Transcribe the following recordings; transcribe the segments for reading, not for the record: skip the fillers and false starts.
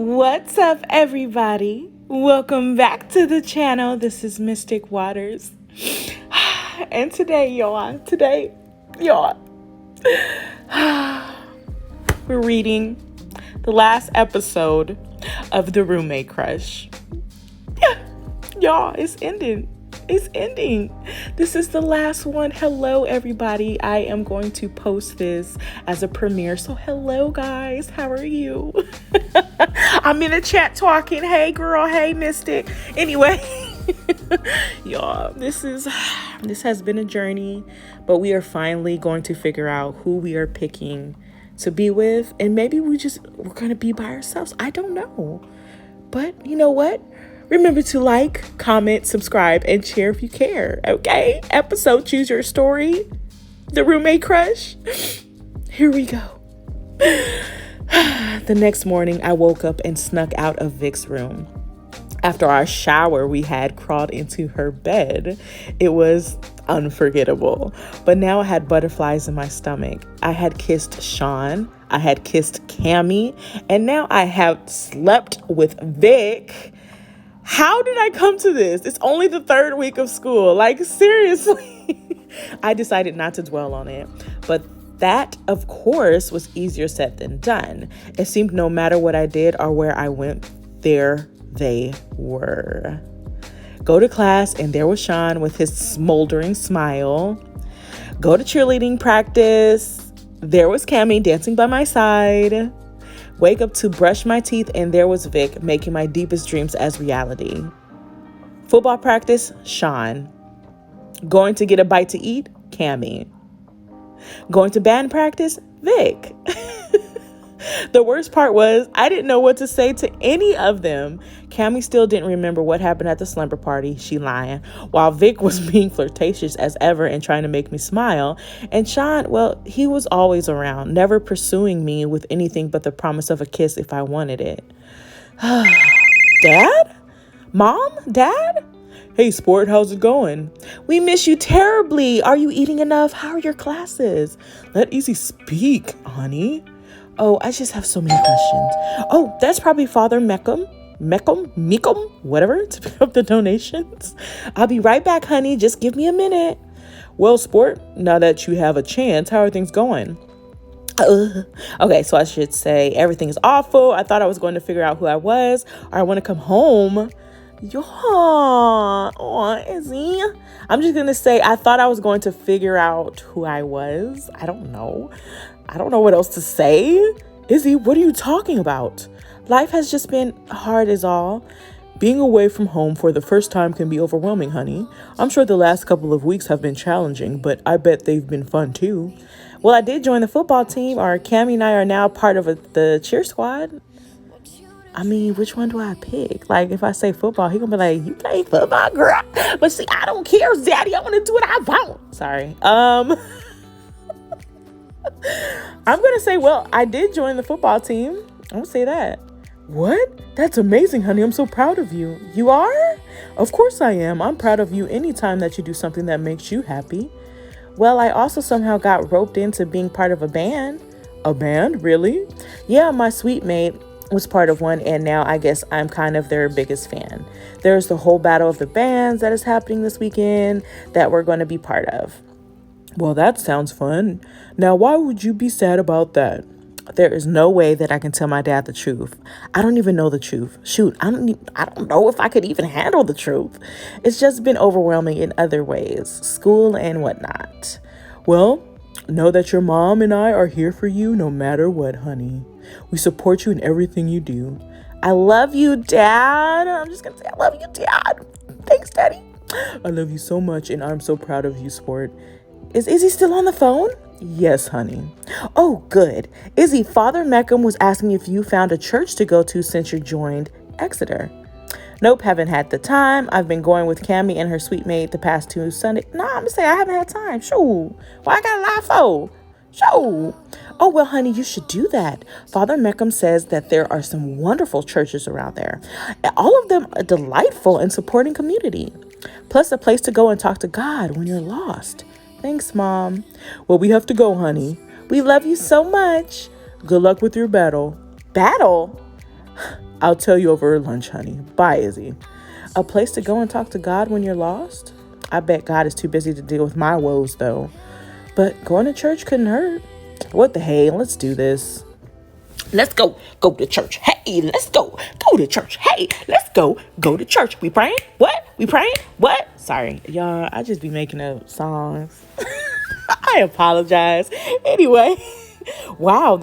What's up, everybody? Welcome back to the channel. This is Mystic Waterz. And today, y'all, we're reading the last episode of The Roommate Crush. Yeah, y'all, it's ending. This is the last one. Hello, everybody. I am going to post this as a premiere. So hello, guys. How are you? I'm in the chat talking. Hey, girl. Hey, Mystic. Anyway, y'all, this has been a journey, but we are finally going to figure out who we are picking to be with. And maybe we're going to be by ourselves. I don't know. But you know what? Remember to like, comment, subscribe, and share if you care, okay? Episode Choose Your Story, The Roommate Crush. Here we go. The next morning, I woke up and snuck out of Vic's room. After our shower, we had crawled into her bed. It was unforgettable. But now I had butterflies in my stomach. I had kissed Sean. I had kissed Cammie. And now I have slept with Vic. How did I come to this? It's only the third week of school. Like, seriously. I decided not to dwell on it. But that, of course, was easier said than done. It seemed no matter what I did or where I went, there they were. Go to class, and there was Sean with his smoldering smile. Go to cheerleading practice. There was Cammie dancing by my side. Wake up to brush my teeth, and there was Vic making my deepest dreams as reality. Football practice, Sean. Going to get a bite to eat, Cammie. Going to band practice, Vic. The worst part was I didn't know what to say to any of them. Cammie still didn't remember what happened at the slumber party. She lying. While Vic was being flirtatious as ever and trying to make me smile. And Sean, well, he was always around, never pursuing me with anything but the promise of a kiss if I wanted it. Dad? Mom? Dad? Hey, sport, how's it going? We miss you terribly. Are you eating enough? How are your classes? Let Izzy speak, honey. Oh, I just have so many questions. Oh, that's probably Father Meekum, whatever, to pick up the donations. I'll be right back, honey. Just give me a minute. Well, sport, now that you have a chance, how are things going? Okay, so I should say everything is awful. I thought I was going to figure out who I was, or I want to come home. Izzy. I'm just going to say I thought I was going to figure out who I was. I don't know what else to say. Izzy, what are you talking about? Life has just been hard is all. Being away from home for the first time can be overwhelming, honey. I'm sure the last couple of weeks have been challenging, but I bet they've been fun too. Well, I did join the football team. Our Cammie and I are now part of the cheer squad. I mean, which one do I pick? Like, if I say football, he gonna be like, you play football, girl. But see, I don't care, daddy. I want to do what I want. Sorry. I'm going to say, well, I did join the football team. I'm going to say that. What? That's amazing, honey. I'm so proud of you. You are? Of course I am. I'm proud of you anytime that you do something that makes you happy. Well, I also somehow got roped into being part of a band. A band? Really? Yeah, my sweet mate was part of one, and now I guess I'm kind of their biggest fan. There's the whole battle of the bands that is happening this weekend that we're going to be part of. Well, that sounds fun. Now, why would you be sad about that? There is no way that I can tell my dad the truth. I don't even know the truth. Shoot, I don't know if I could even handle the truth. It's just been overwhelming in other ways, school and whatnot. Well, know that your mom and I are here for you no matter what, honey. We support you in everything you do. I love you, Dad. I'm just going to say I love you, Dad. Thanks, Daddy. I love you so much, and I'm so proud of you, sport. Is Izzy still on the phone? Yes, honey. Oh, good. Izzy, Father Meekum was asking if you found a church to go to since you joined Exeter. Nope, haven't had the time. I've been going with Cammie and her sweet mate the past 2 Sundays. No, I'm going to say I haven't had time. Shoo. Why I got to lie for? Shoo. Oh, well, honey, you should do that. Father Meekum says that there are some wonderful churches around there. All of them are delightful and supporting community. Plus a place to go and talk to God when you're lost. Thanks, Mom. Well, we have to go, honey. We love you so much. Good luck with your battle. Battle? I'll tell you over lunch, honey. Bye, Izzy. A place to go and talk to God when you're lost? I bet God is too busy to deal with my woes, though. But going to church couldn't hurt. What the hey? Let's do this. Let's go to church. Hey, let's go to church. Hey, let's go to church. We praying? What? We praying? What? Sorry, y'all. I just be making up songs. I apologize. Anyway, wow.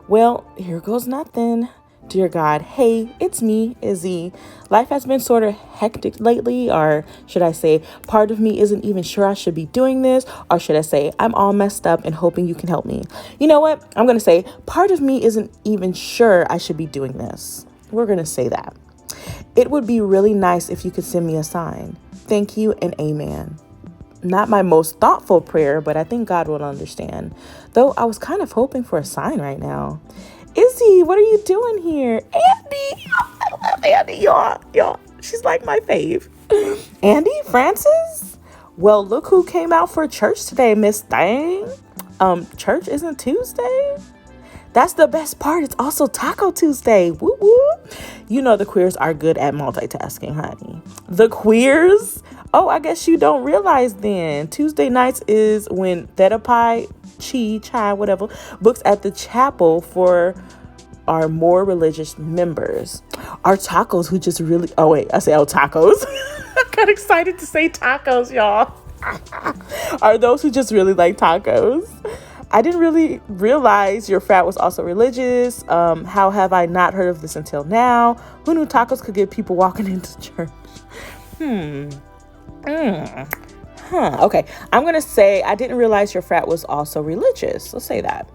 Well, here goes nothing. Dear God, hey, it's me, Izzy. Life has been sort of hectic lately, or should I say, part of me isn't even sure I should be doing this, or should I say, I'm all messed up and hoping you can help me. You know what? I'm going to say, part of me isn't even sure I should be doing this. We're going to say that. It would be really nice if you could send me a sign. Thank you and amen. Not my most thoughtful prayer, but I think God will understand. Though I was kind of hoping for a sign right now. Izzy, what are you doing here? Andy, I love Andy, y'all. She's like my fave. Andy, Francis? Well, look who came out for church today, Miss Thang. Church isn't Tuesday? That's the best part. It's also Taco Tuesday. Woo woo. You know the queers are good at multitasking, honey. The queers? Oh, I guess you don't realize then. Tuesday nights is when Theta Pi, Chai, whatever, books at the chapel for our more religious members. Our tacos who just really, tacos. I got excited to say tacos, y'all. Are those who just really like tacos. I didn't really realize your frat was also religious. How have I not heard of this until now? Who knew tacos could get people walking into church? Okay. I'm going to say I didn't realize your frat was also religious. We'll say that.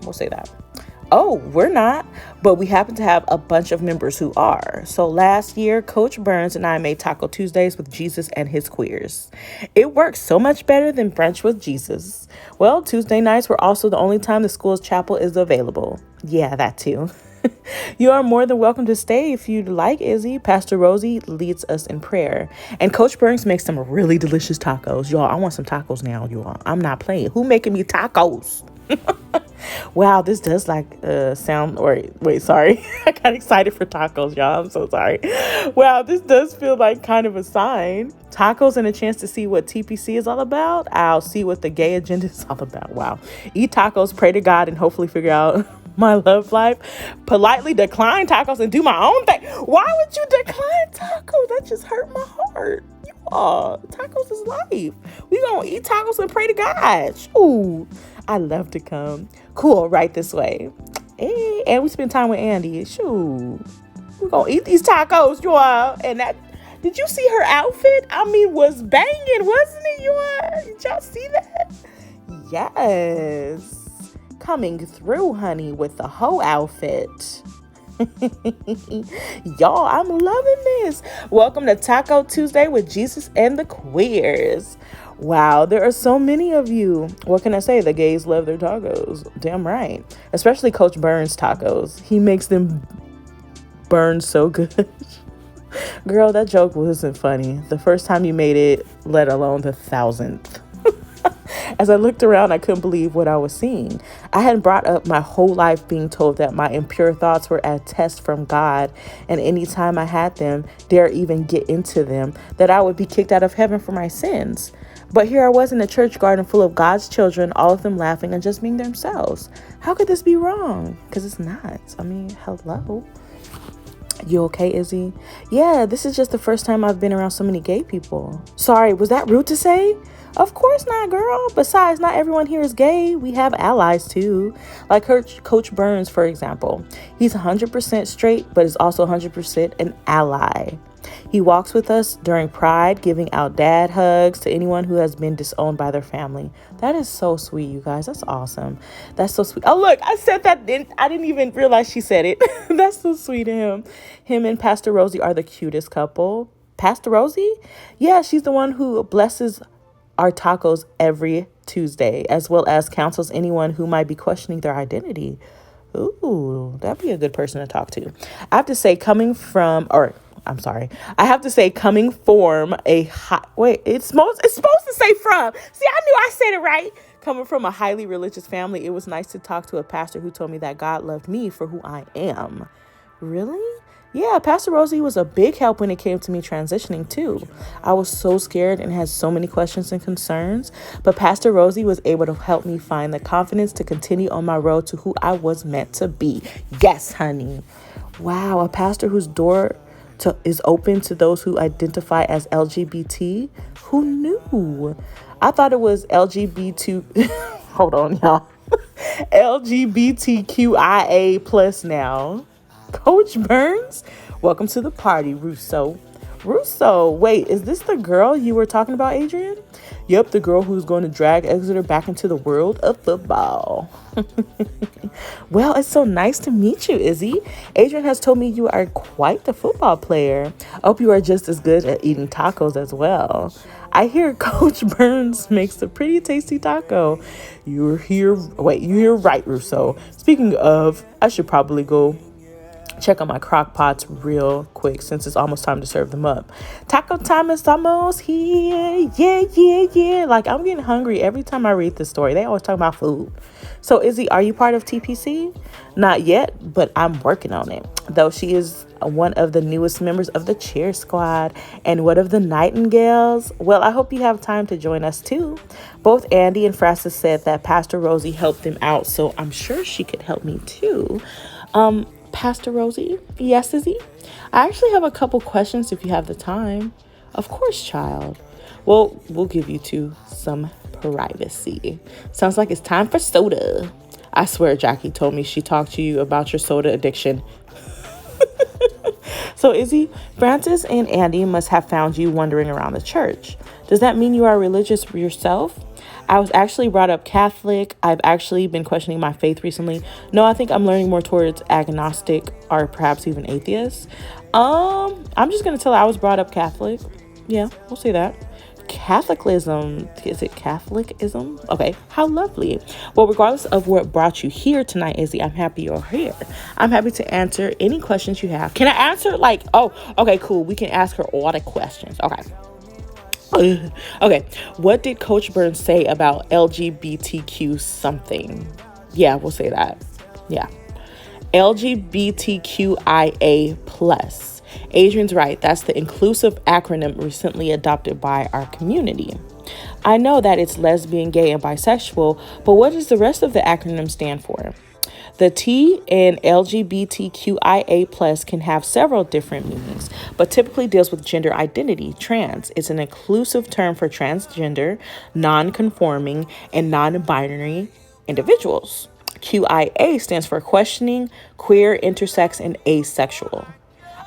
Oh, we're not, but we happen to have a bunch of members who are. So last year, Coach Burns and I made Taco Tuesdays with Jesus and his queers. It works so much better than brunch with Jesus. Well, Tuesday nights were also the only time the school's chapel is available. Yeah, that too. You are more than welcome to stay if you'd like, Izzy. Pastor Rosie leads us in prayer. And Coach Burns makes some really delicious tacos. Y'all, I want some tacos now, y'all. I'm not playing. Who making me tacos? Wow, this does sound, or wait, sorry. I got excited for tacos, y'all. I'm so sorry. Wow, this does feel like kind of a sign. Tacos and a chance to see what TPC is all about. I'll see what the gay agenda is all about. Wow. Eat tacos, pray to God, and hopefully figure out my love life. Politely decline tacos and do my own thing. Why would you decline tacos? That just hurt my heart. Tacos is life. We gonna eat tacos and pray to God. Ooh, I love to come. Cool, right this way. Hey, and we spend time with Andy. Shoo, we gonna eat these tacos, y'all. And that, did you see her outfit? I mean, was banging, wasn't it, y'all? Did y'all see that? Yes. Coming through, honey, with the whole outfit. Y'all, I'm loving this. Welcome to Taco Tuesday with Jesus and the Queers. Wow, there are so many of you. What can I say? The gays love their tacos. Damn right. Especially Coach Burns tacos. He makes them burn so good. Girl, that joke wasn't funny the first time you made it, let alone the 1,000th. As I looked around, I couldn't believe what I was seeing. I had brought up my whole life being told that my impure thoughts were a test from God, and anytime I had them, dare even get into them, that I would be kicked out of heaven for my sins. But here I was in a church garden full of God's children, all of them laughing and just being themselves. How could this be wrong? Because it's not. I mean, hello. You okay, Izzy? Yeah, this is just the first time I've been around so many gay people. Sorry, was that rude to say? Of course not, girl. Besides, not everyone here is gay. We have allies too. Like Coach Burns, for example. He's 100% straight, but is also 100% an ally. He walks with us during Pride, giving out dad hugs to anyone who has been disowned by their family. That is so sweet, you guys. That's awesome. That's so sweet. Oh, look, I said that. I didn't even realize she said it. That's so sweet of him. Him and Pastor Rosie are the cutest couple. Pastor Rosie? Yeah, she's the one who blesses our tacos every Tuesday, as well as counsels anyone who might be questioning their identity. Ooh, that'd be a good person to talk to. I have to say coming from a hot, wait, it's supposed to say from. See, I knew I said it right. Coming from a highly religious family, it was nice to talk to a pastor who told me that God loved me for who I am. Really? Yeah, Pastor Rosie was a big help when it came to me transitioning too. I was so scared and had so many questions and concerns, but Pastor Rosie was able to help me find the confidence to continue on my road to who I was meant to be. Yes, honey. Wow, a pastor whose door is open to those who identify as LGBT? Who knew? I thought it was LGBT. Hold on, y'all. LGBTQIA plus now. Coach Burns, welcome to the party, Russo. Russo, wait, is this the girl you were talking about, Adrian? Yep, the girl who's going to drag Exeter back into the world of football. Well, it's so nice to meet you, Izzy. Adrian has told me you are quite the football player. I hope you are just as good at eating tacos as well. I hear Coach Burns makes a pretty tasty taco. You're right, Russo. Speaking of, I should probably go check on my crock pots real quick since it's almost time to serve them up. Taco time is almost here. Yeah. Like, I'm getting hungry every time I read this story. They always talk about food. So, Izzy, are you part of TPC? Not yet, but I'm working on it. Though she is one of the newest members of the cheer squad and one of the Nightingales. Well, I hope you have time to join us too. Both Andy and Francis said that Pastor Rosie helped them out, so I'm sure she could help me too. Pastor Rosie? Yes, Izzy? I actually have a couple questions if you have the time. Of course, child. Well, we'll give you two some privacy. Sounds like it's time for soda. I swear Jackie told me she talked to you about your soda addiction. So, Izzy, Francis and Andy must have found you wandering around the church. Does that mean you are religious yourself? I was actually brought up Catholic. I've actually been questioning my faith recently. No, I think I'm learning more towards agnostic or perhaps even atheist. I'm just going to tell her I was brought up Catholic. Yeah, we'll say that. Catholicism. Is it Catholicism? Okay, how lovely. Well, regardless of what brought you here tonight, Izzy, I'm happy you're here. I'm happy to answer any questions you have. Can I answer okay, cool. We can ask her all the questions. Okay, what did Coach Burns say about LGBTQ something? Yeah, we'll say that. Yeah. LGBTQIA plus. Adrian's right. That's the inclusive acronym recently adopted by our community. I know that it's lesbian, gay, and bisexual, but what does the rest of the acronym stand for? The T in LGBTQIA plus can have several different meanings, but typically deals with gender identity. Trans is an inclusive term for transgender, non-conforming, and non-binary individuals. QIA stands for questioning, queer, intersex, and asexual.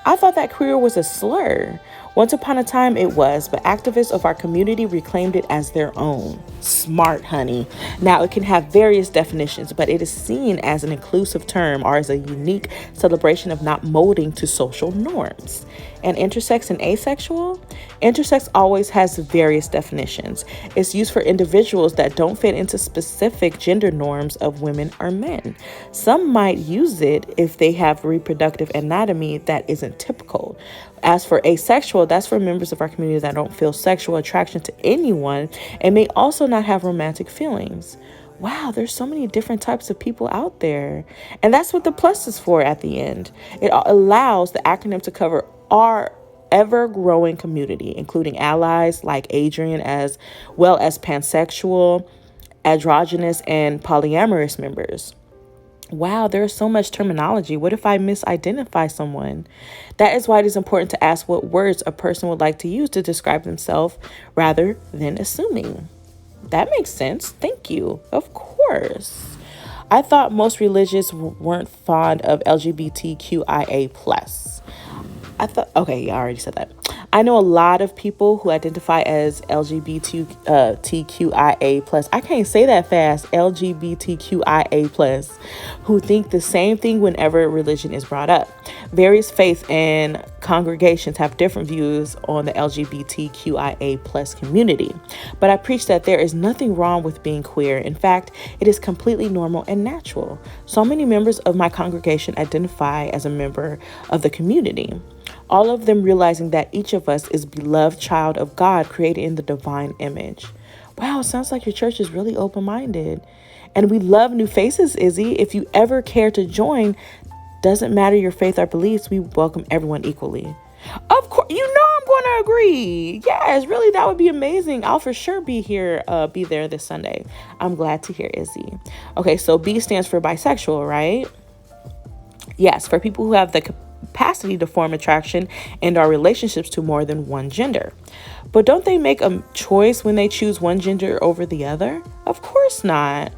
I thought that queer was a slur. Once upon a time it was, but activists of our community reclaimed it as their own. Smart, honey. Now, it can have various definitions, but it is seen as an inclusive term or as a unique celebration of not molding to social norms. And intersex and asexual? Intersex always has various definitions. It's used for individuals that don't fit into specific gender norms of women or men. Some might use it if they have reproductive anatomy that isn't typical. As for asexual, that's for members of our community that don't feel sexual attraction to anyone and may also not have romantic feelings. Wow, there's so many different types of people out there. And that's what the plus is for at the end. It allows the acronym to cover our ever-growing community, including allies like Adrian, as well as pansexual, androgynous, and polyamorous members. Wow, there's so much terminology. What if I misidentify someone? That is why it is important to ask what words a person would like to use to describe themselves rather than assuming. That makes sense. Thank you. Of course. I thought most religious weren't fond of LGBTQIA+. Okay, I already said that. I know a lot of people who identify as LGBTQIA+. I can't say that fast. LGBTQIA+, who think the same thing whenever religion is brought up. Various faiths and congregations have different views on the LGBTQIA+ community. But I preach that there is nothing wrong with being queer. In fact, it is completely normal and natural. So many members of my congregation identify as a member of the community. All of them realizing that each of us is a beloved child of God created in the divine image. Wow, sounds like your church is really open-minded. And we love new faces, Izzy. If you ever care to join, doesn't matter your faith or beliefs, we welcome everyone equally. Of course, I'm going to agree. Yes, really, that would be amazing. I'll for sure be there this Sunday. I'm glad to hear, Izzy. Okay, so B stands for bisexual, right? Yes, for people who have the capacity to form attraction and our relationships to more than one gender. But don't they make a choice when they choose one gender over the other? Of course not.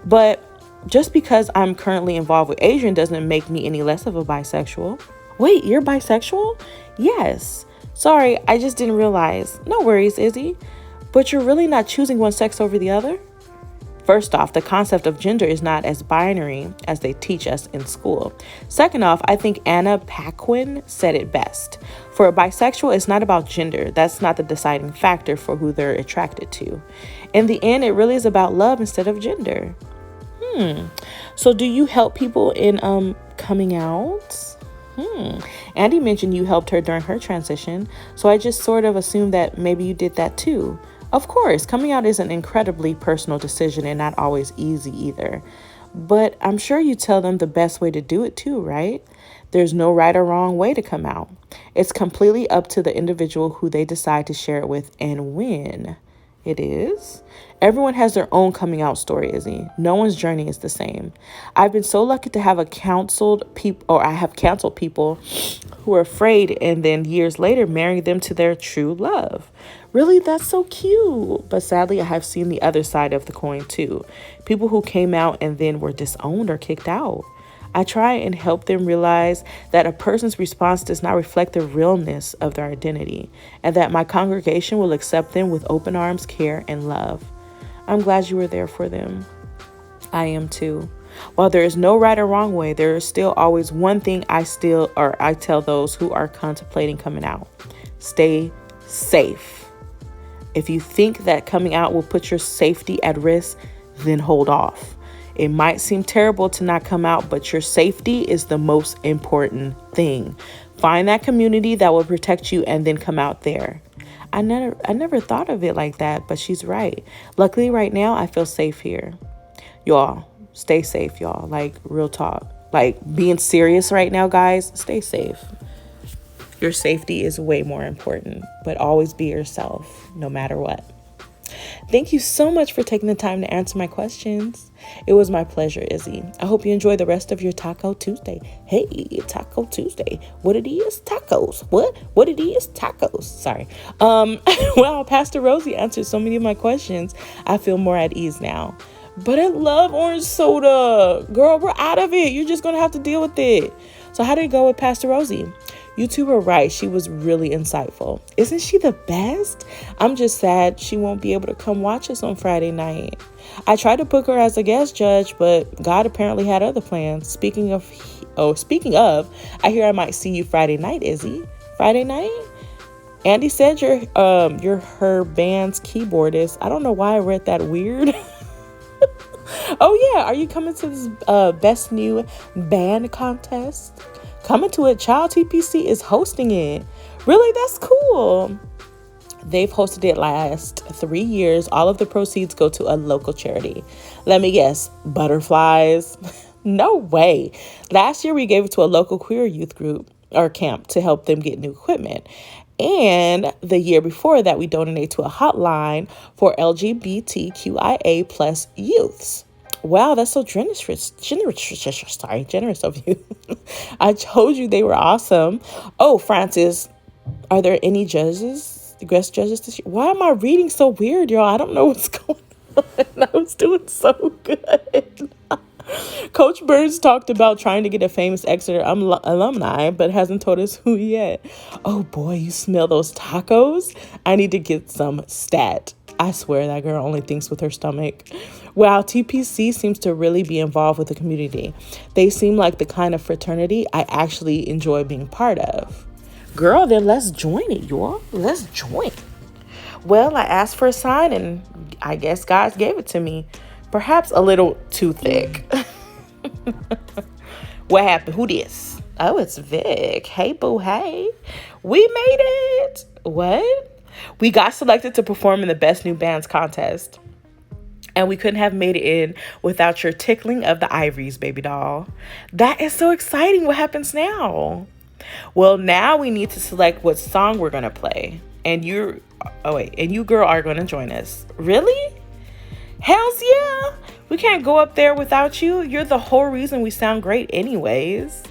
But just because I'm currently involved with Adrian doesn't make me any less of a bisexual. Wait, you're bisexual? Yes. Sorry, I just didn't realize. No worries, Izzy. But you're really not choosing one sex over the other? First off, the concept of gender is not as binary as they teach us in school. Second off, I think Anna Paquin said it best. For a bisexual, it's not about gender. That's not the deciding factor for who they're attracted to. In the end, it really is about love instead of gender. So do you help people in coming out? Andy mentioned you helped her during her transition, so I just sort of assumed that maybe you did that too. Of course, coming out is an incredibly personal decision and not always easy either. But I'm sure you tell them the best way to do it too, right? There's no right or wrong way to come out. It's completely up to the individual who they decide to share it with and when. It is. Everyone has their own coming out story, Izzy. No one's journey is the same. I've been so lucky to have I have counseled people who are afraid and then years later marrying them to their true love. Really, that's so cute. But sadly, I have seen the other side of the coin too. People who came out and then were disowned or kicked out. I try and help them realize that a person's response does not reflect the realness of their identity, and that my congregation will accept them with open arms, care, and love. I'm glad you were there for them. I am too. While there is no right or wrong way, there is still always one thing I tell those who are contemplating coming out. Stay safe. If you think that coming out will put your safety at risk, then hold off. It might seem terrible to not come out, but your safety is the most important thing. Find that community that will protect you and then come out there. I never thought of it like that, but she's right. Luckily, right now, I feel safe here. Y'all, stay safe, y'all. Like, real talk. Like, being serious right now, guys, stay safe. Your safety is way more important, but always be yourself, no matter what. Thank you so much for taking the time to answer my questions. It was my pleasure, Izzy. I hope you enjoy the rest of your Taco Tuesday. Hey, Taco Tuesday. What it is? Tacos. What it is? Tacos. Sorry. Well, Pastor Rosie answered so many of my questions. I feel more at ease now. But I love orange soda. Girl, we're out of it. You're just going to have to deal with it. So how did it go with Pastor Rosie? You two were right. She was really insightful. Isn't she the best? I'm just sad she won't be able to come watch us on Friday night. I tried to book her as a guest judge, but God apparently had other plans. Speaking of, I hear I might see you Friday night, Izzy. Friday night? Andy said you're her band's keyboardist. I don't know why I read that weird. Oh yeah, are you coming to this best new band contest? Coming to it, Child TPC is hosting it. Really, that's cool. They've hosted it last 3 years. All of the proceeds go to a local charity. Let me guess, butterflies? No way. Last year, we gave it to a local queer youth group or camp to help them get new equipment. And the year before that, we donated to a hotline for LGBTQIA plus youths. Wow, that's so generous of you. I told you they were awesome. Oh, Francis, are there any guest judges this year? Why am I reading so weird, y'all? I don't know what's going on. I was doing so good. Coach Burns talked about trying to get a famous Exeter alumni, but hasn't told us who yet. Oh boy, you smell those tacos? I need to get some stat. I swear that girl only thinks with her stomach. Wow, TPC seems to really be involved with the community. They seem like the kind of fraternity I actually enjoy being part of. Girl, then let's join it, y'all. Let's join. Well, I asked for a sign and I guess God gave it to me. Perhaps a little too thick. What happened? Who this? Oh, it's Vic. Hey, boo, hey. We made it. What? We got selected to perform in the Best New Bands contest. And we couldn't have made it in without your tickling of the ivories, baby doll. That is so exciting. What happens now? Well, now we need to select what song we're going to play. And you girl are going to join us. Really? Hells yeah. We can't go up there without you. You're the whole reason we sound great anyways.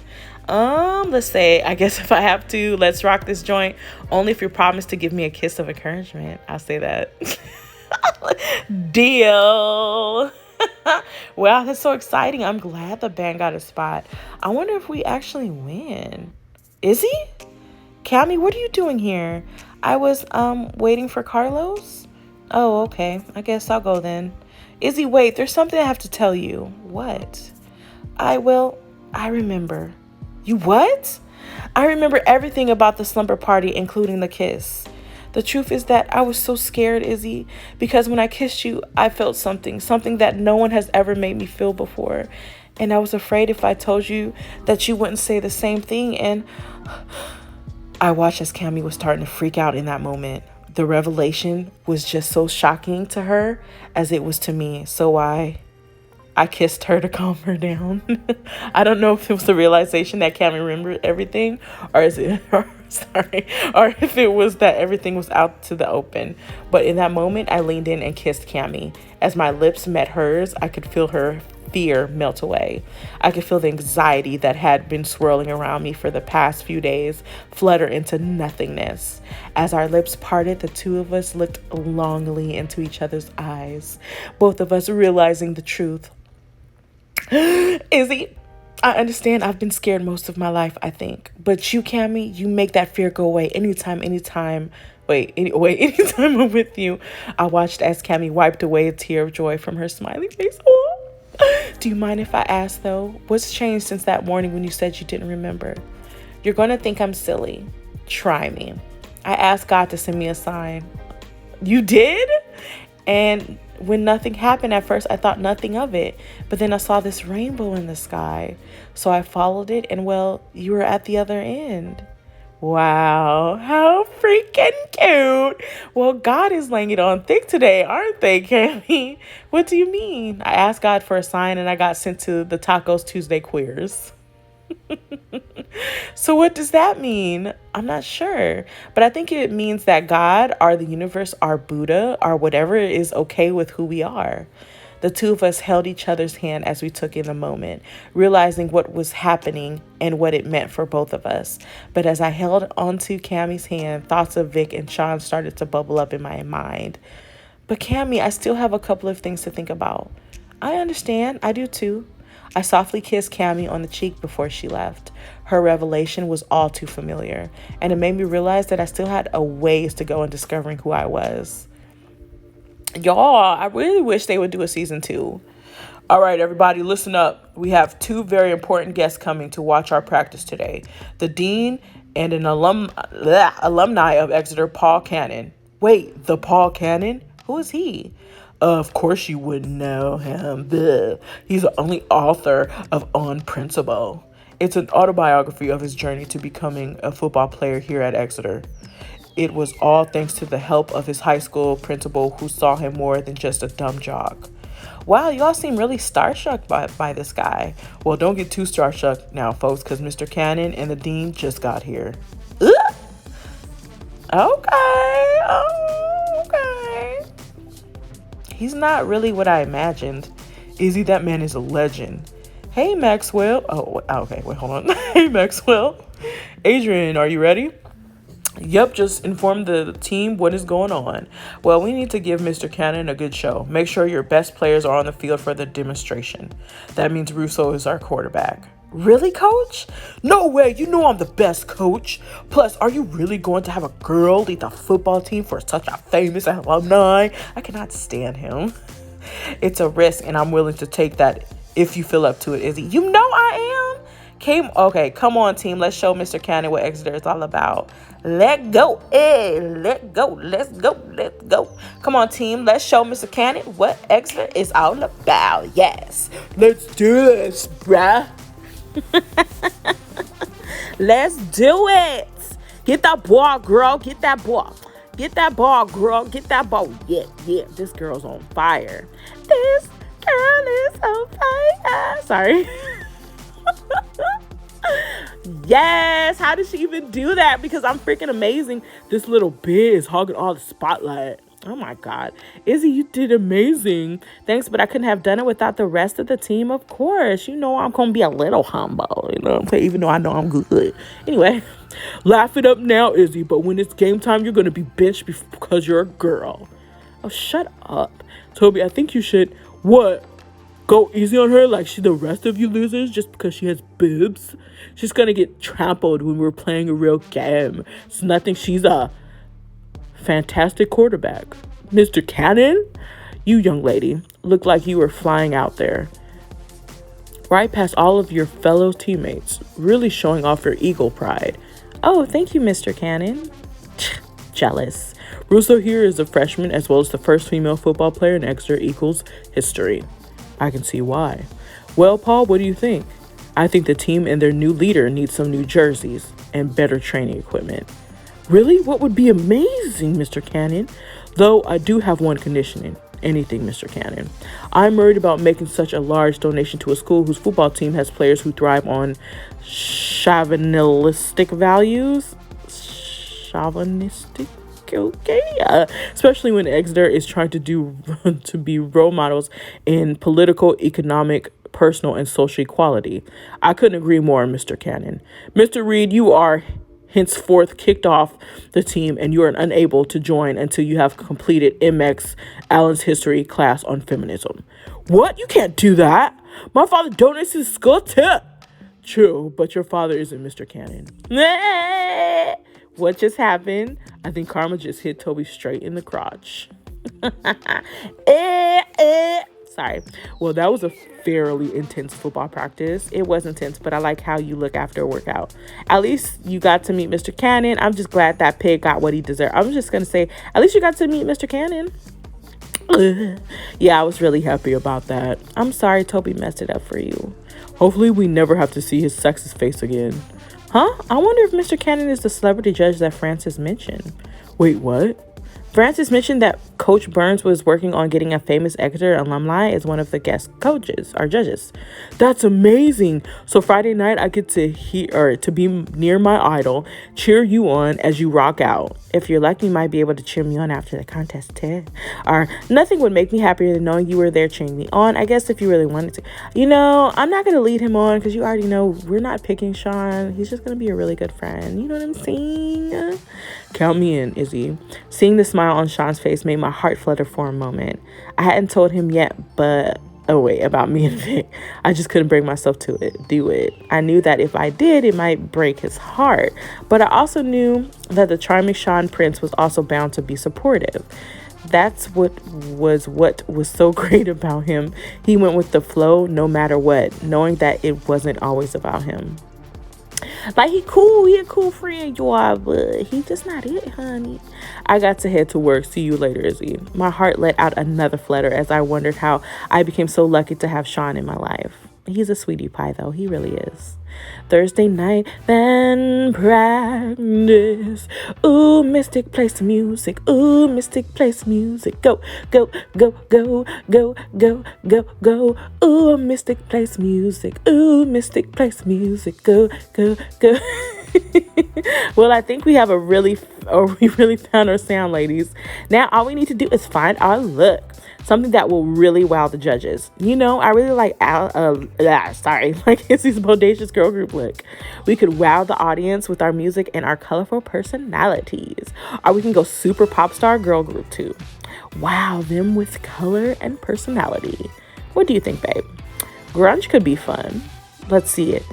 Let's say, I guess if I have to, let's rock this joint. Only if you promise to give me a kiss of encouragement. I'll say that. Deal. Wow, that's so exciting. I'm glad the band got a spot. I wonder if we actually win. Izzy? Cammy, what are you doing here? I was waiting for Carlos. Oh, okay. I guess I'll go then. Izzy, wait, there's something I have to tell you. What? I remember. You what? I remember everything about the slumber party, including the kiss. The truth is that I was so scared, Izzy, because when I kissed you, I felt something that no one has ever made me feel before. And I was afraid if I told you that you wouldn't say the same thing. And I watched as Cammy was starting to freak out in that moment. The revelation was just so shocking to her as it was to me. So I kissed her to calm her down. I don't know if it was the realization that Cammy remembered everything, or if it was that everything was out to the open. But in that moment, I leaned in and kissed Cammy. As my lips met hers, I could feel her fear melt away. I could feel the anxiety that had been swirling around me for the past few days flutter into nothingness. As our lips parted, the two of us looked longingly into each other's eyes, both of us realizing the truth. Izzy, I understand I've been scared most of my life, I think. But you, Cammy, you make that fear go away anytime I'm with you. I watched as Cammy wiped away a tear of joy from her smiling face. Oh. Do you mind if I ask, though, what's changed since that morning when you said you didn't remember? You're going to think I'm silly. Try me. I asked God to send me a sign. You did? And when nothing happened at first, I thought nothing of it. But then I saw this rainbow in the sky. So I followed it, and well, you were at the other end. Wow, how freaking cute. Well, God is laying it on thick today, aren't they, Cammy? What do you mean? I asked God for a sign, and I got sent to the Tacos Tuesday queers. So what does that mean? I'm not sure, but I think it means that God, or the universe, or Buddha, or whatever is okay with who we are. The two of us held each other's hand as we took in the moment, realizing what was happening and what it meant for both of us. But as I held onto Cammy's hand, thoughts of Vic and Sean started to bubble up in my mind. But Cammy, I still have a couple of things to think about. I understand. I do too. I softly kissed Cammy on the cheek before she left. Her revelation was all too familiar, and it made me realize that I still had a ways to go in discovering who I was. Y'all, I really wish they would do a season 2. All right, everybody, listen up. We have 2 very important guests coming to watch our practice today. The dean and an alumni of Exeter, Paul Cannon. Wait, the Paul Cannon? Who is he? Of course you wouldn't know him. Bleh. He's the only author of On Principle. It's an autobiography of his journey to becoming a football player here at Exeter. It was all thanks to the help of his high school principal, who saw him more than just a dumb jock. Wow, y'all seem really starstruck by this guy. Well, don't get too starstruck now, folks, because Mr. Cannon and the dean just got here. Ugh! Okay. He's not really what I imagined. Izzy, that man is a legend. Hey, Maxwell. Oh, okay, wait, hold on. Hey, Maxwell. Adrian, are you ready? Yep, just inform the team what is going on. Well, we need to give Mr. Cannon a good show. Make sure your best players are on the field for the demonstration. That means Russo is our quarterback. Really, coach? No way, you know I'm the best coach. Plus, are you really going to have a girl lead the football team for such a famous alumni? I cannot stand him. It's a risk, and I'm willing to take that if you feel up to it, Izzy. You know I am. Okay, come on, team. Let's show Mr. Cannon what Exeter is all about. Let go. Hey, let go. Let's go. Come on, team. Let's show Mr. Cannon what Exeter is all about. Yes. Let's do this, bruh. Let's do it. Get that ball, girl. Get that ball. Get that ball, girl. Get that ball. Yeah. This girl's on fire. This girl is on fire. Sorry. Yes. How did she even do that? Because I'm freaking amazing. This little bit is hogging all the spotlight. Oh my God. Izzy, you did amazing. Thanks, but I couldn't have done it without the rest of the team, of course. You know I'm going to be a little humble, you know what I'm saying? Even though I know I'm good. Anyway, laugh it up now, Izzy, but when it's game time, you're going to be benched because you're a girl. Oh, shut up. Toby, I think you should, what? Go easy on her like she's the rest of you losers just because she has boobs? She's going to get trampled when we're playing a real game. It's nothing. She's a fantastic quarterback. Mr. Cannon, you young lady look like you were flying out there right past all of your fellow teammates, really showing off your eagle pride. Oh, thank you, Mr. Cannon. Jealous. Russo here is a freshman as well as the first female football player in Exeter Eagles history. I can see why. Well, Paul, what do you think? I think the team and their new leader need some new jerseys and better training equipment. Really? What would be amazing, Mr. Cannon? Though I do have one condition. Anything, Mr. Cannon. I'm worried about making such a large donation to a school whose football team has players who thrive on chauvinistic values. Chauvinistic? Okay. Especially when Exeter is trying to be role models in political, economic, personal, and social equality. I couldn't agree more, Mr. Cannon. Mr. Reed, you are henceforth kicked off the team and you are unable to join until you have completed MX Allen's history class on feminism. What? You can't do that. My father donates his school too. True, but your father isn't Mr. Cannon. What just happened? I think karma just hit Toby straight in the crotch. Sorry. Well, that was a fairly intense football practice. It was intense, but I like how you look after a workout. At least you got to meet Mr. Cannon. I'm just glad that pig got what he deserved. I'm just going to say, at least you got to meet Mr. Cannon. Yeah, I was really happy about that. I'm sorry Toby messed it up for you. Hopefully we never have to see his sexist face again. Huh? I wonder if Mr. Cannon is the celebrity judge that Francis mentioned. Wait, what? Francis mentioned that Coach Burns was working on getting a famous Exeter alumni as one of the guest coaches or judges. That's amazing. So Friday night I get to to be near my idol, cheer you on as you rock out. If you're lucky, you might be able to cheer me on after the contest too. Or nothing would make me happier than knowing you were there cheering me on. I guess if you really wanted to. You know, I'm not going to lead him on because you already know we're not picking Sean. He's just going to be a really good friend. You know what I'm saying? Count me in, Izzy. Seeing the smile on Sean's face made my heart flutter for a moment. I hadn't told him yet, but about me and Vic. I just couldn't bring myself to do it. I knew that if I did, it might break his heart. But I also knew that the charming Sean Prince was also bound to be supportive. That's what was so great about him. He went with the flow no matter what, knowing that it wasn't always about him. Like, he a cool friend, y'all, but he just not it, honey. I got to head to work. See you later, Izzy. My heart let out another flutter as I wondered how I became so lucky to have Sean in my life. He's a sweetie pie, though. He really is. Thursday night, then practice. Ooh, Mystic, play some music. Ooh, Mystic, play some music. Go, go, go, go, go, go, go, go. Ooh, Mystic, play some music. Ooh, Mystic, play some music. Go, go, go. Well, I think we really found our sound, ladies. Now, all we need to do is find our look. Something that will really wow the judges. You know, I really like Izzy's bodacious girl group look. We could wow the audience with our music and our colorful personalities. Or we can go super pop star girl group too. Wow them with color and personality. What do you think, babe? Grunge could be fun. Let's see it.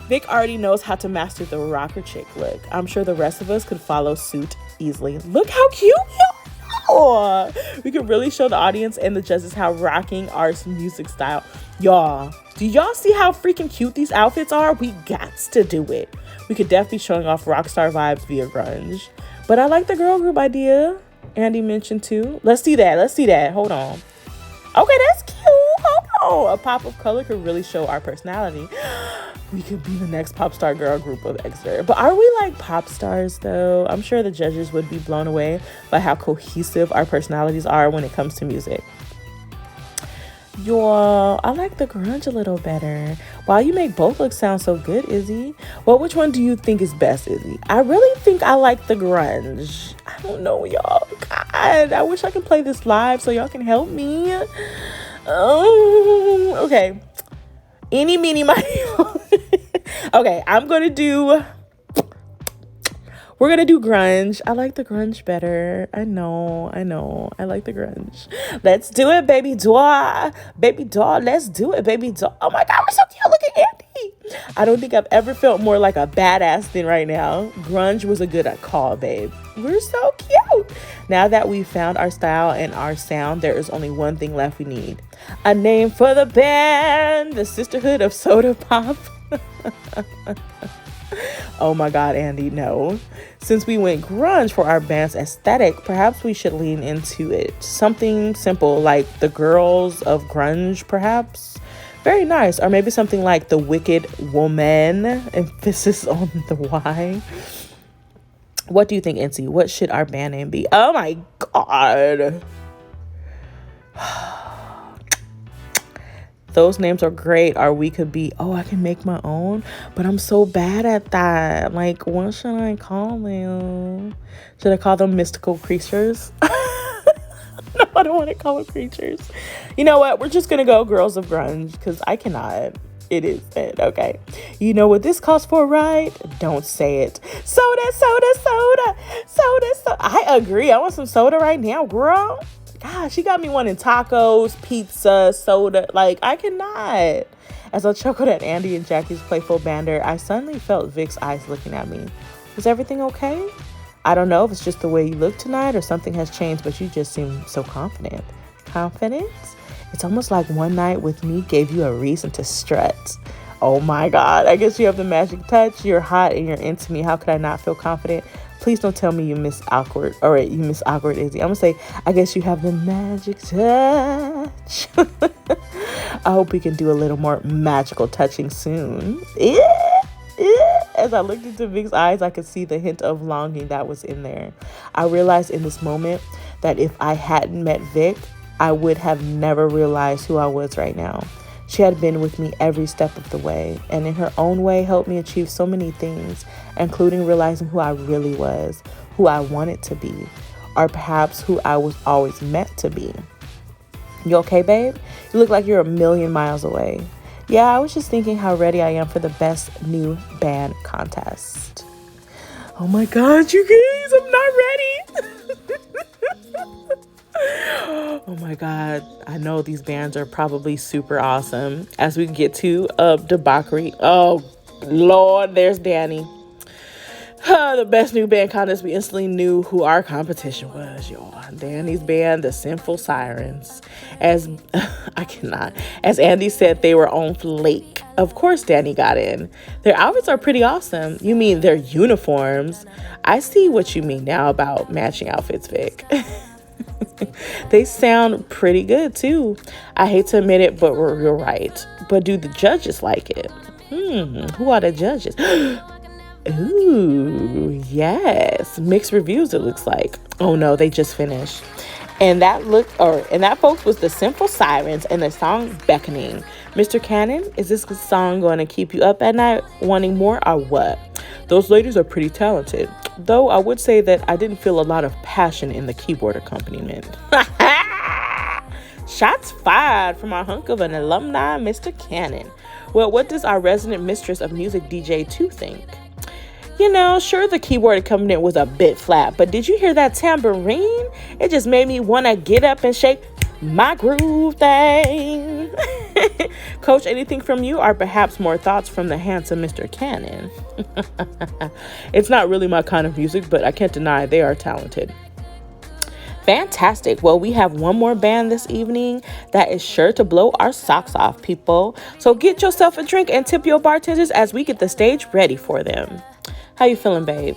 Vic already knows how to master the rocker chick look. I'm sure the rest of us could follow suit easily. Look how cute you are. We could really show the audience and the judges how rocking our music style. Y'all, do y'all see how freaking cute these outfits are? We got to do it. We could definitely showing off rock star vibes via grunge. But I like the girl group idea Andy mentioned too. Let's see that. Hold on. Okay, that's cute. Hold on. A pop of color could really show our personality. We could be the next pop star girl group of Exeter. But are we like pop stars though? I'm sure the judges would be blown away by how cohesive our personalities are when it comes to music. Y'all, I like the grunge a little better. Wow, you make both look sound so good, Izzy. Well, which one do you think is best, Izzy? I really think I like the grunge. I don't know, y'all. God, I wish I could play this live so y'all can help me. Okay. Eeny, meeny, miny. Okay, we're gonna do grunge. I like the grunge better. I know. I like the grunge. Let's do it, baby doll. Baby doll, let's do it, baby doll. Oh my God, we're so cute. Look at Andy. I don't think I've ever felt more like a badass than right now. Grunge was a good call, babe. We're so cute. Now that we've found our style and our sound, there is only one thing left we need. A name for the band. The Sisterhood of Soda Pop. Oh my God, Andy, no. Since we went grunge for our band's aesthetic, perhaps we should lean into it. Something simple like the Girls of Grunge, perhaps. Very nice. Or maybe something like the Wicked Woman, emphasis on the Y. What do you think, Incy? What should our band name be? Oh my God. Those names are great. Or we could be, I can make my own, but I'm so bad at that. Like, what should I call them? Should I call them mystical creatures? No, I don't want to call them creatures. You know what? We're just going to go Girls of Grunge because I cannot. It is it. Okay. You know what this calls for, right? Don't say it. Soda, soda, soda, soda, soda. I agree. I want some soda right now, girl. God, she got me wanting tacos, pizza, soda. Like, I cannot. As I chuckled at Andy and Jackie's playful banter, I suddenly felt Vic's eyes looking at me. Is everything okay? I don't know if it's just the way you look tonight or something has changed, but you just seem so confident. Confident? It's almost like one night with me gave you a reason to strut. Oh my God. I guess you have the magic touch. You're hot and you're into me. How could I not feel confident? Please don't tell me you miss awkward. All right, you miss awkward, Izzy. I'm going to say, I guess you have the magic touch. I hope we can do a little more magical touching soon. As I looked into Vic's eyes, I could see the hint of longing that was in there. I realized in this moment that if I hadn't met Vic, I would have never realized who I was right now. She had been with me every step of the way, and in her own way helped me achieve so many things, including realizing who I really was, who I wanted to be, or perhaps who I was always meant to be. You okay, babe? You look like you're a million miles away. Yeah, I was just thinking how ready I am for the best new band contest. Oh my God, you guys, I'm not ready. Oh my God, I know these bands are probably super awesome. As we get to debauchery. Oh Lord, there's Danny. The best new band contest, we instantly knew who our competition was, y'all. Danny's band, the Sinful Sirens. As Andy said, they were on flake. Of course Danny got in. Their outfits are pretty awesome. You mean their uniforms? I see what you mean now about matching outfits, Vic. They sound pretty good too. I hate to admit it, but you're right. But do the judges like it? Who are the judges? Ooh, yes. Mixed reviews, it looks like. Oh no, they just finished. And that folks was the Simple Sirens and the song Beckoning. Mr. Cannon, is this song going to keep you up at night wanting more or what? Those ladies are pretty talented. Though I would say that I didn't feel a lot of passion in the keyboard accompaniment. Shots fired from our hunk of an alumni, Mr. Cannon. Well, what does our resident mistress of music, DJ 2, think? You know, sure, the keyboard accompaniment was a bit flat, but did you hear that tambourine? It just made me want to get up and shake my groove thing. Coach, anything from you, or perhaps more thoughts from the handsome Mr. Cannon? It's not really my kind of music, but I can't deny they are talented. Fantastic. Well, we have one more band this evening that is sure to blow our socks off, people. So get yourself a drink and tip your bartenders as we get the stage ready for them. How you feeling, babe?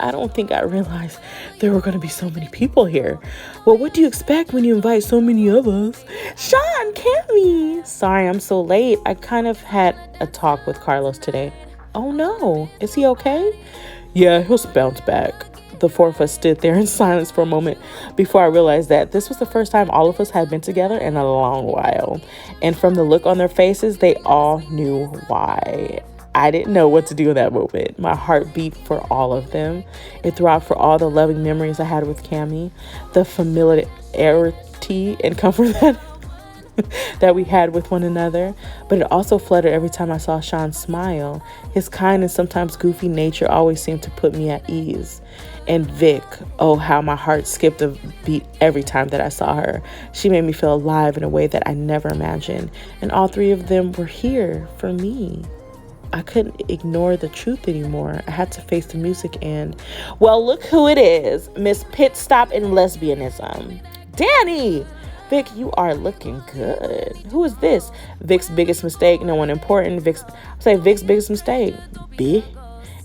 I don't think I realized there were going to be so many people here. Well, what do you expect when you invite so many of us? Sean, Cammy. Sorry, I'm so late. I kind of had a talk with Carlos today. Oh no, is he okay? Yeah, he'll bounce back. The four of us stood there in silence for a moment before I realized that this was the first time all of us had been together in a long while. And from the look on their faces, they all knew why. I didn't know what to do in that moment. My heart beat for all of them. It throbbed for all the loving memories I had with Cammy, the familiarity and comfort that we had with one another. But it also fluttered every time I saw Sean smile. His kind and sometimes goofy nature always seemed to put me at ease. And Vic, oh, how my heart skipped a beat every time that I saw her. She made me feel alive in a way that I never imagined. And all three of them were here for me. I couldn't ignore the truth anymore. I had to face the music and, well, look who it is. Miss Pit Stop in Lesbianism. Danny! Vic, you are looking good. Who is this? Vic's biggest mistake. No one important. Vic's biggest mistake. B.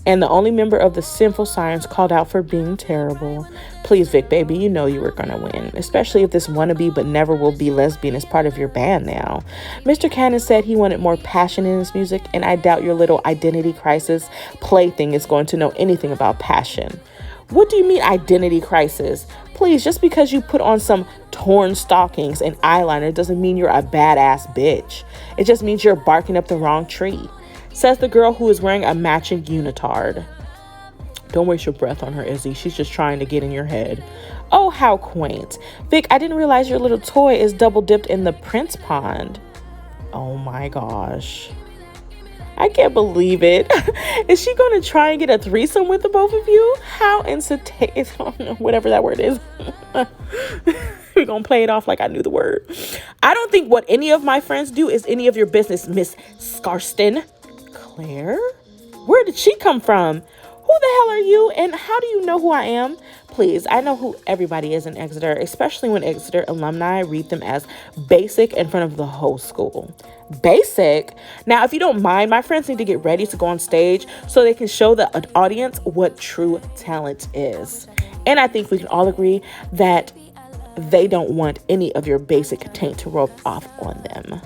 And the only member of the sinful sirens called out for being terrible. Please, Vic, baby, you know you were going to win. Especially if this wannabe but never will be lesbian is part of your band now. Mr. Cannon said he wanted more passion in his music, and I doubt your little identity crisis plaything is going to know anything about passion. What do you mean identity crisis? Please, just because you put on some torn stockings and eyeliner doesn't mean you're a badass bitch. It just means you're barking up the wrong tree. Says the girl who is wearing a matching unitard. Don't waste your breath on her, Izzy. She's just trying to get in your head. Oh, how quaint. Vic, I didn't realize your little toy is double dipped in the Prince pond. Oh my gosh. I can't believe it. Is she going to try and get a threesome with the both of you? How whatever that word is. We're going to play it off like I knew the word. I don't think what any of my friends do is any of your business, Miss Scarston. Claire? Where did she come from? Who the hell are you? And how do you know who I am? Please, I know who everybody is in Exeter, especially when Exeter alumni read them as basic in front of the whole school. Basic? Now, if you don't mind, my friends need to get ready to go on stage so they can show the audience what true talent is. And I think we can all agree that they don't want any of your basic taint to rub off on them.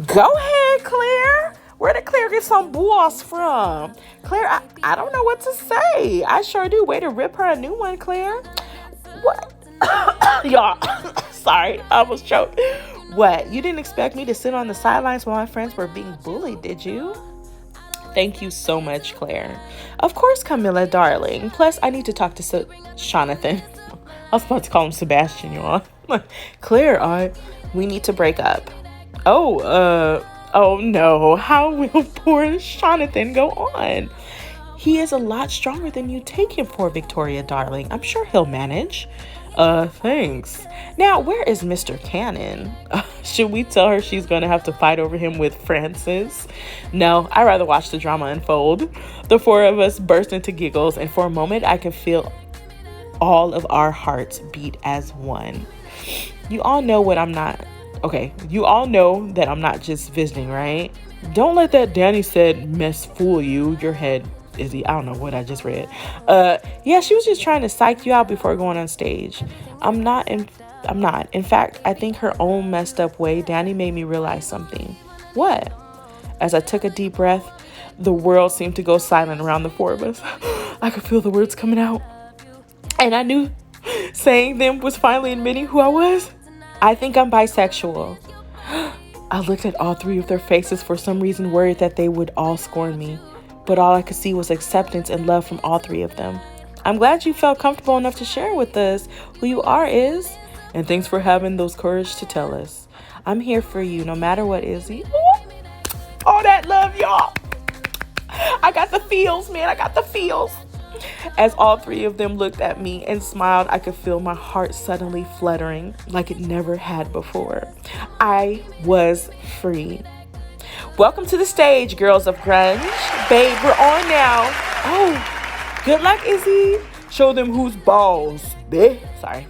Go ahead, Claire. Where did Claire get some boss from? Claire, I don't know what to say. I sure do. Way to rip her a new one, Claire. What? Y'all, sorry, I almost choked. What? You didn't expect me to sit on the sidelines while my friends were being bullied, did you? Thank you so much, Claire. Of course, Camilla, darling. Plus, I need to talk to Jonathan. I was about to call him Sebastian, y'all. Claire, we need to break up. Oh no, how will poor Jonathan go on? He is a lot stronger than you take him for, Victoria, darling. I'm sure he'll manage. Thanks. Now, where is Mr. Cannon? Should we tell her she's going to have to fight over him with Francis? No, I'd rather watch the drama unfold. The four of us burst into giggles, and for a moment, I could feel all of our hearts beat as one. You all know that I'm not just visiting, right? Don't let that Danny said mess fool you. Your head, Izzy. I don't know what I just read. Yeah, she was just trying to psych you out before going on stage. I'm not. In fact, I think her own messed up way, Danny made me realize something. What? As I took a deep breath, the world seemed to go silent around the four of us. I could feel the words coming out. And I knew saying them was finally admitting who I was. I think I'm bisexual. I looked at all three of their faces, for some reason worried that they would all scorn me. But all I could see was acceptance and love from all three of them. I'm glad you felt comfortable enough to share with us who you are, Iz. And thanks for having those courage to tell us. I'm here for you no matter what, Izzy. Ooh, all that love, y'all. I got the feels, man. I got the feels. As all three of them looked at me and smiled, I could feel my heart suddenly fluttering like it never had before. I was free. Welcome to the stage, girls of grunge. Babe, we're on now. Oh, good luck, Izzy. Show them who's boss, babe. Sorry.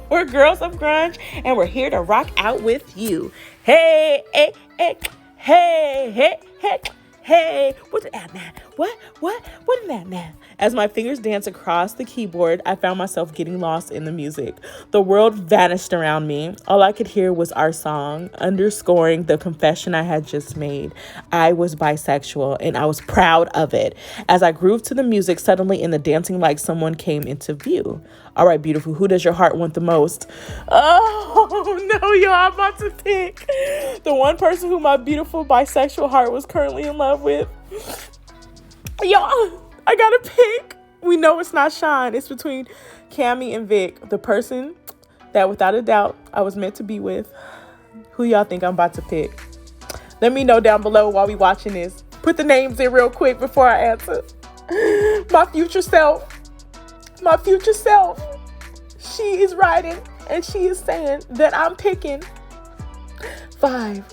We're girls of grunge, and we're here to rock out with you. Hey, hey, hey, hey, hey, hey. Hey, what did that man? What did that man? As my fingers danced across the keyboard, I found myself getting lost in the music. The world vanished around me. All I could hear was our song, underscoring the confession I had just made. I was bisexual, and I was proud of it. As I grooved to the music, suddenly in the dancing light, someone came into view. All right, beautiful, who does your heart want the most? Oh, no, y'all, I'm about to pick the one person who my beautiful bisexual heart was currently in love with. Y'all, I gotta pick. We know it's not Sean. It's between Cammy and Vic, the person that without a doubt I was meant to be with. Who y'all think I'm about to pick? Let me know down below while we watching this. Put the names in real quick before I answer. My future self. She is writing and she is saying that I'm picking 5,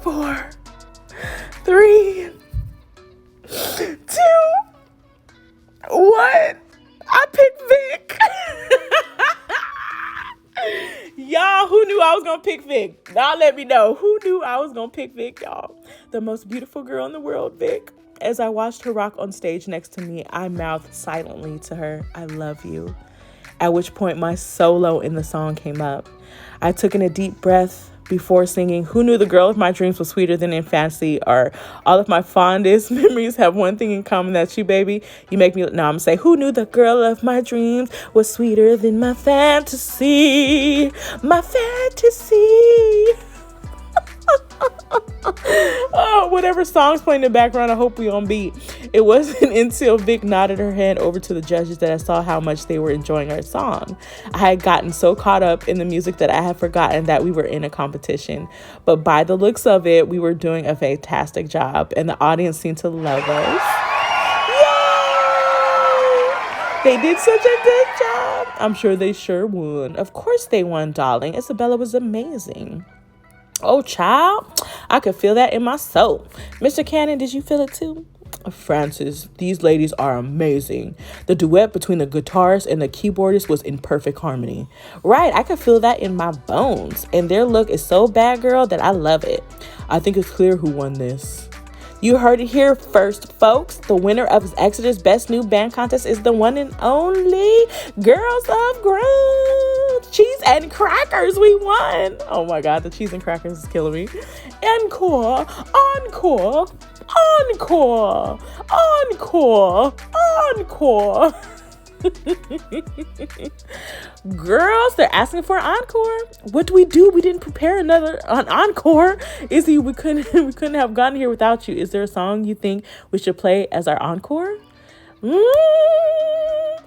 4, 3, 2, 1. I picked Vic. Y'all, who knew I was gonna pick Vic? Y'all let me know. Who knew I was gonna pick Vic, y'all? The most beautiful girl in the world, Vic. As I watched her rock on stage next to me, I mouthed silently to her, I love you. At which point my solo in the song came up. I took in a deep breath before singing, who knew the girl of my dreams was sweeter than in fantasy, or all of my fondest memories have one thing in common, that's you, baby. You make me, no, I'm gonna say, who knew the girl of my dreams was sweeter than my fantasy, Oh, whatever song's playing in the background, I hope we on beat. It wasn't until Vic nodded her head over to the judges that I saw how much they were enjoying our song. I had gotten so caught up in the music that I had forgotten that we were in a competition. But by the looks of it, we were doing a fantastic job, and the audience seemed to love us. Yay! They did such a good job. I'm sure they sure won. Of course they won, darling. Isabella was amazing. Oh, child, I could feel that in my soul. Mr. Cannon, did you feel it too? Francis, these ladies are amazing. The duet between the guitarist and the keyboardist was in perfect harmony. Right, I could feel that in my bones. And their look is so bad, girl, that I love it. I think it's clear who won this. You heard it here first, folks. The winner of Exeter's Best New Band Contest is the one and only Girls of Growth. Cheese and crackers, we won. Oh my God, the cheese and crackers is killing me. Encore, encore, encore, encore, encore. Girls, they're asking for an encore. What do? We didn't prepare an encore. Izzy, we couldn't have gotten here without you. Is there a song you think we should play as our encore?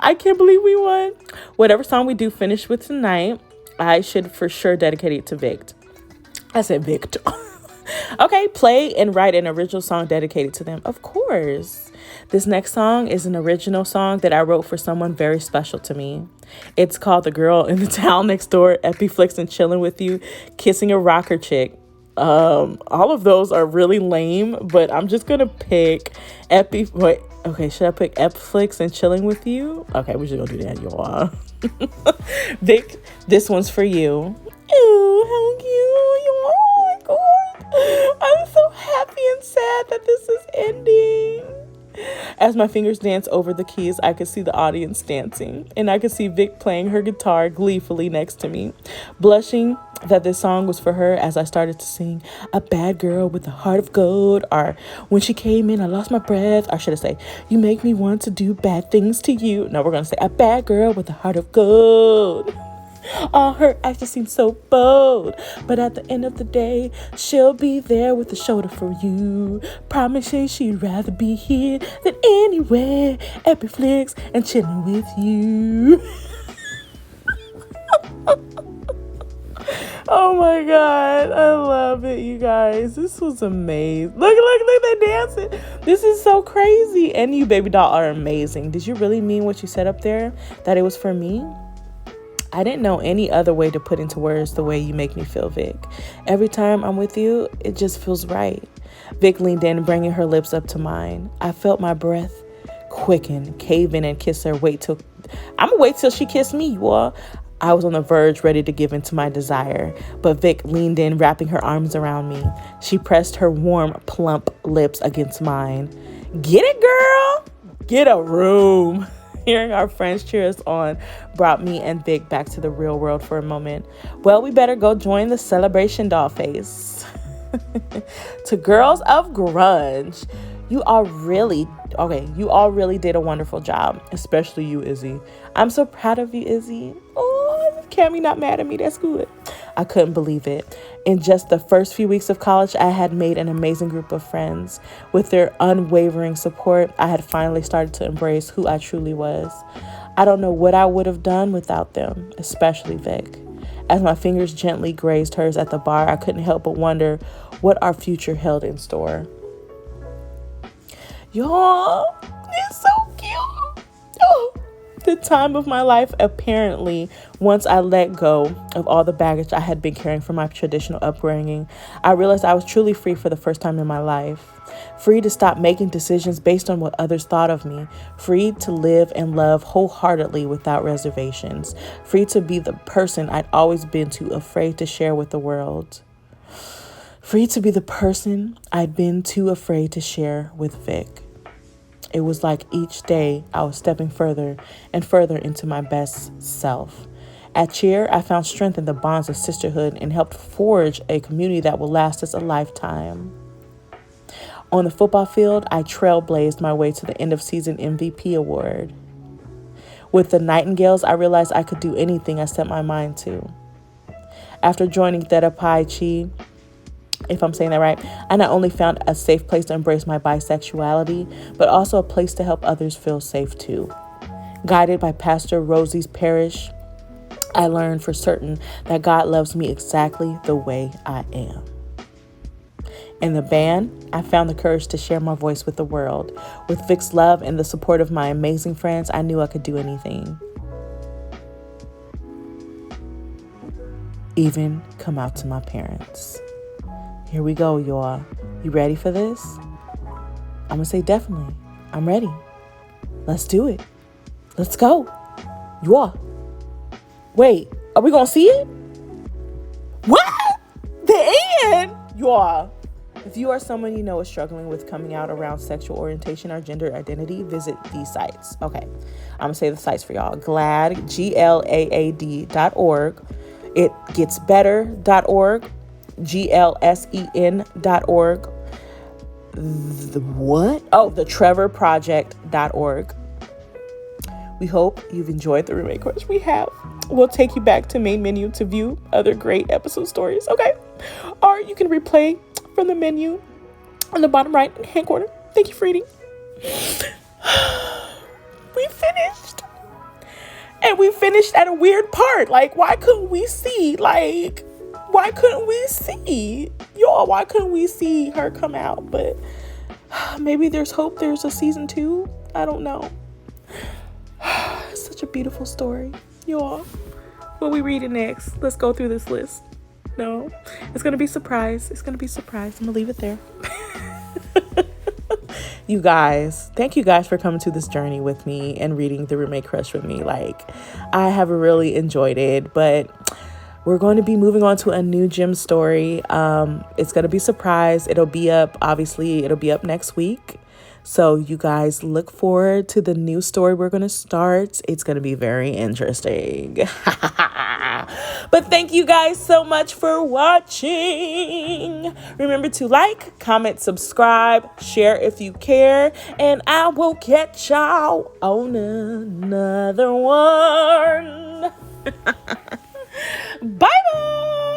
I can't believe we won. Whatever song we do finish with tonight, I should for sure dedicate it to Victor. I said Victor. Okay, play and write an original song dedicated to them. Of course. This next song is an original song that I wrote for someone very special to me. It's called The Girl in the Town Next Door, Epiflix and Chilling With You, Kissing a Rocker Chick. All of those are really lame, but I'm just going to pick okay, should I pick Epiflix and Chilling With You? Okay, we're just going to do that, y'all. Vic, this one's for you. Ooh, how cute you are. Oh my God. I'm so happy and sad that this is ending. As my fingers danced over the keys, I could see the audience dancing, and I could see Vic playing her guitar gleefully next to me, blushing that this song was for her as I started to sing A Bad Girl with a Heart of Gold, or When She Came In, I Lost My Breath, or should I say, You Make Me Want to Do Bad Things to You. No, we're going to say A Bad Girl with a Heart of Gold. All her actions seem so bold, but at the end of the day, she'll be there with a shoulder for you. Promising she'd rather be here than anywhere. Epiflix and chilling with you. Oh my God, I love it, you guys. This was amazing. Look, they're dancing. This is so crazy. And you, baby doll, are amazing. Did you really mean what you said up there, that it was for me? I didn't know any other way to put into words the way you make me feel, Vic. Every time I'm with you, it just feels right. Vic leaned in, bringing her lips up to mine. I felt my breath quicken, cave in and kiss her. I'm gonna wait till she kissed me, you all. I was on the verge, ready to give in to my desire, but Vic leaned in, wrapping her arms around me. She pressed her warm, plump lips against mine. Get it, girl? Get a room. Hearing our friends cheer us on brought me and Vic back to the real world for a moment. Well, we better go join the celebration doll face. To girls of grunge, you all really did a wonderful job, especially you, Izzy. I'm so proud of you, Izzy. Oh, Cammie not mad at me. That's good. I couldn't believe it. In just the first few weeks of college, I had made an amazing group of friends. With their unwavering support, I had finally started to embrace who I truly was. I don't know what I would have done without them, especially Vic. As my fingers gently grazed hers at the bar, I couldn't help but wonder what our future held in store. Y'all, it's so cute. Oh, the time of my life, apparently. Once I let go of all the baggage I had been carrying from my traditional upbringing, I realized I was truly free for the first time in my life. Free to stop making decisions based on what others thought of me. Free to live and love wholeheartedly without reservations. Free to be the person I'd always been too afraid to share with the world. Free to be the person I'd been too afraid to share with Vic. It was like each day I was stepping further and further into my best self. At Cheer, I found strength in the bonds of sisterhood and helped forge a community that will last us a lifetime. On the football field, I trailblazed my way to the end of season MVP award. With the Nightingales, I realized I could do anything I set my mind to. After joining Theta Pi Chi, if I'm saying that right, I not only found a safe place to embrace my bisexuality, but also a place to help others feel safe too. Guided by Pastor Rosie's parish, I learned for certain that God loves me exactly the way I am. In the band, I found the courage to share my voice with the world. With Vic's love and the support of my amazing friends, I knew I could do anything. Even come out to my parents. Here we go, y'all. You ready for this? I'm going to say definitely. I'm ready. Let's do it. Let's go. Y'all. Wait, are we going to see it? What? The end? Y'all. If you or someone you know is struggling with coming out around sexual orientation or gender identity, visit these sites. Okay, I'm going to say the sites for y'all. GLAAD, GLAAD.org. It gets better.org. GLSEN.org. The what? Oh, the TrevorProject.org. We hope you've enjoyed the roommate crush. We have. We'll take you back to main menu to view other great episode stories, okay? Or you can replay from the menu on the bottom right hand corner. Thank you for reading. We finished. And we finished at a weird part. Like, why couldn't we see? Y'all, why couldn't we see her come out? But maybe there's hope there's a season 2. I don't know. Such a beautiful story. Y'all, what we reading next? Let's go through this list. No, it's going to be a surprise. I'm going to leave it there. You guys, thank you guys for coming to this journey with me and reading The Roommate Crush with me. Like, I have really enjoyed it, but we're going to be moving on to a new gym story. It's going to be a surprise. It'll be up next week. So you guys look forward to the new story we're going to start. It's going to be very interesting. But thank you guys so much for watching. Remember to like, comment, subscribe, share if you care. And I will catch y'all on another one. Bye-bye.